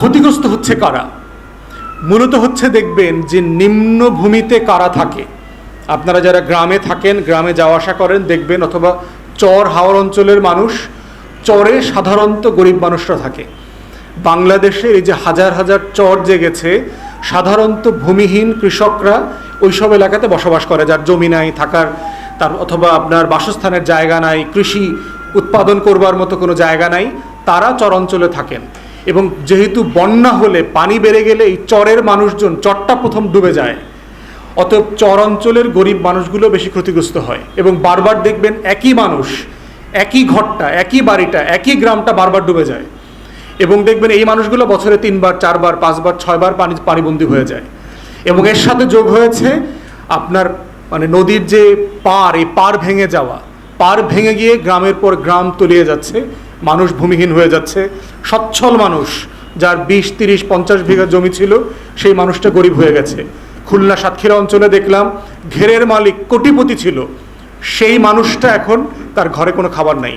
ক্ষতিগ্রস্ত হচ্ছে কারা? মূলত হচ্ছে দেখবেন যে নিম্নভূমিতে কারা থাকে। আপনারা যারা গ্রামে থাকেন, গ্রামে যাওয়া আসা করেন, দেখবেন, অথবা চর হাওর অঞ্চলের মানুষ, চরে সাধারণত গরিব মানুষরা থাকে। বাংলাদেশের এই যে হাজার হাজার চর জেগেছে, সাধারণত ভূমিহীন কৃষকরা ওইসব এলাকাতে বসবাস করে, যার জমি নাই থাকার, তার অথবা আপনার বাসস্থানের জায়গা নাই, কৃষি উৎপাদন করবার মতো কোনো জায়গা নাই, তারা চর অঞ্চলে থাকেন। এবং যেহেতু বন্যা হলে পানি বেড়ে গেলে এই চরের মানুষজন, চরটা প্রথম ডুবে যায়, অতএব চর অঞ্চলের গরিব মানুষগুলো বেশি ক্ষতিগ্রস্ত হয়। এবং বারবার দেখবেন একই মানুষ, একই ঘরটা, একই বাড়িটা, একই গ্রামটা বারবার ডুবে যায়। এবং দেখবেন এই মানুষগুলো বছরে 3 বার 4 বার 5 বার 6 বার পানিবন্দী হয়ে যায়। এবং এর সাথে যোগ হয়েছে আপনার মানে নদীর যে পার, এই পার ভেঙে যাওয়া, পার ভেঙে গিয়ে গ্রামের পর গ্রাম তলিয়ে যাচ্ছে, মানুষ ভূমিহীন হয়ে যাচ্ছে। সচ্ছল মানুষ, যার 20, 30, 50 বিঘা জমি ছিল, সেই মানুষটা গরিব হয়ে গেছে। খুলনা সাতক্ষীরা অঞ্চলে দেখলাম ঘেরের মালিক কোটিপতি ছিল, সেই মানুষটা এখন তার ঘরে কোনো খাবার নাই,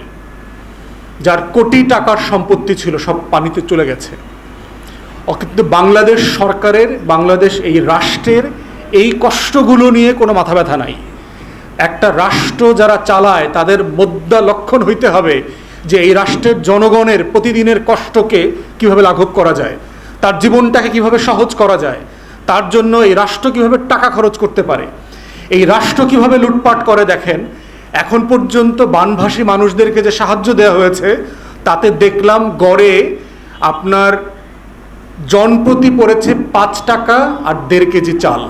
যার কোটি টাকার সম্পত্তি ছিল সব পানিতে চলে গেছে। কিন্তু বাংলাদেশ সরকারের, বাংলাদেশ এই রাষ্ট্রের এই কষ্টগুলো নিয়ে কোনো মাথা ব্যথা নাই। একটা রাষ্ট্র যারা চালায় তাদের মোদ্দা লক্ষণ হইতে হবে যে এই রাষ্ট্রের জনগণের প্রতিদিনের কষ্টকে কিভাবে লাঘব করা যায়, তার জীবনটাকে কিভাবে সহজ করা যায়, তার জন্য এই রাষ্ট্র কিভাবে টাকা খরচ করতে পারে, এই রাষ্ট্র কিভাবে লুটপাট করে। দেখেন, এখন পর্যন্ত বানভাসী মানুষদেরকে যে সাহায্য দেওয়া হয়েছে, তাতে দেখলাম গড়ে আপনার জনপ্রতি পড়েছে 5 টাকা আর 1.5 কেজি চাল।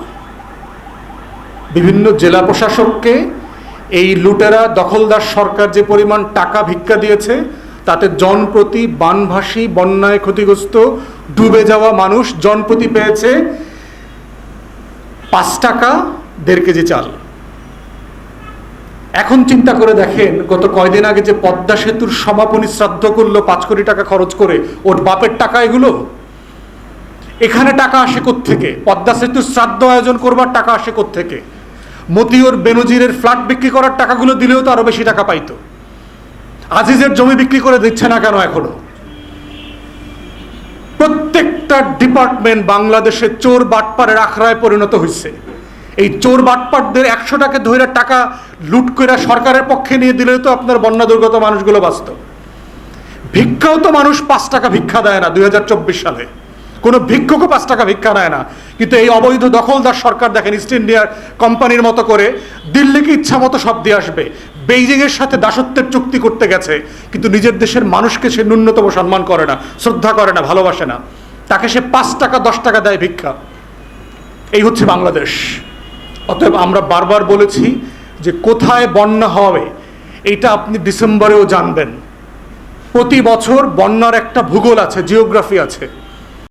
বিভিন্ন জেলা প্রশাসককে এই লুটেরা দখলদার সরকার যে পরিমাণ টাকা ভিক্ষা দিয়েছে, তাতে জনপ্রতি বানভাসী, বন্যায় ক্ষতিগ্রস্ত, ডুবে যাওয়া মানুষ জনপ্রতি পেয়েছে 5 টাকা 1.5 কেজি চাল। এখন চিন্তা করে দেখেন, গত কয়দিন আগে যে পদ্মা সেতুর সমাপনী শ্রাদ্ধ করলো 5 কোটি টাকা খরচ করে, ওর বাপের টাকা এগুলো। এখানে টাকা আসে কোত্থেকে? পদ্মা সেতুর শ্রাদ্ধ আয়োজন করবার টাকা আসে কোত্থেকে? মতিউর বেনজিরের ফ্ল্যাট বিক্রি করার টাকাগুলো দিলেও তো আরো বেশি টাকা পাইতো। আজিজের জমি বিক্রি করে দিচ্ছে না কেন এখনো? প্রত্যেকটা ডিপার্টমেন্ট বাংলাদেশে চোর বাটপারের আখড়ায় পরিণত হয়েছে। এই চোর বাটপারদের 100 টাকা ধরে টাকা লুট করে সরকারের পক্ষে নিয়ে দিলেও তো আপনার বন্যা দুর্গত মানুষগুলো বাঁচত। ভিক্ষাও তো মানুষ 5 টাকা ভিক্ষা দেয় না 2024 সালে, কোনো ভিক্ষুকও 5 টাকা ভিক্ষা নেয় না। কিন্তু এই অবৈধ দখলদার সরকার দেখেন, ইস্ট ইন্ডিয়ার কোম্পানির মতো করে দিল্লিকে ইচ্ছা মতো সব দিয়ে আসবে। বেইজিংয়ের সাথে দাসত্বের চুক্তি করতে গেছে, কিন্তু নিজের দেশের মানুষকে সে ন্যূনতম সম্মান করে না, শ্রদ্ধা করে না, ভালোবাসে না। তাকে সে 5 টাকা 10 টাকা দেয় ভিক্ষা। এই হচ্ছে বাংলাদেশ। অতএব আমরা বারবার বলেছি যে কোথায় বন্যা হবে এইটা আপনি ডিসেম্বরেও জানবেন। প্রতি বছর বন্যার একটা ভূগোল আছে, জিওগ্রাফি আছে।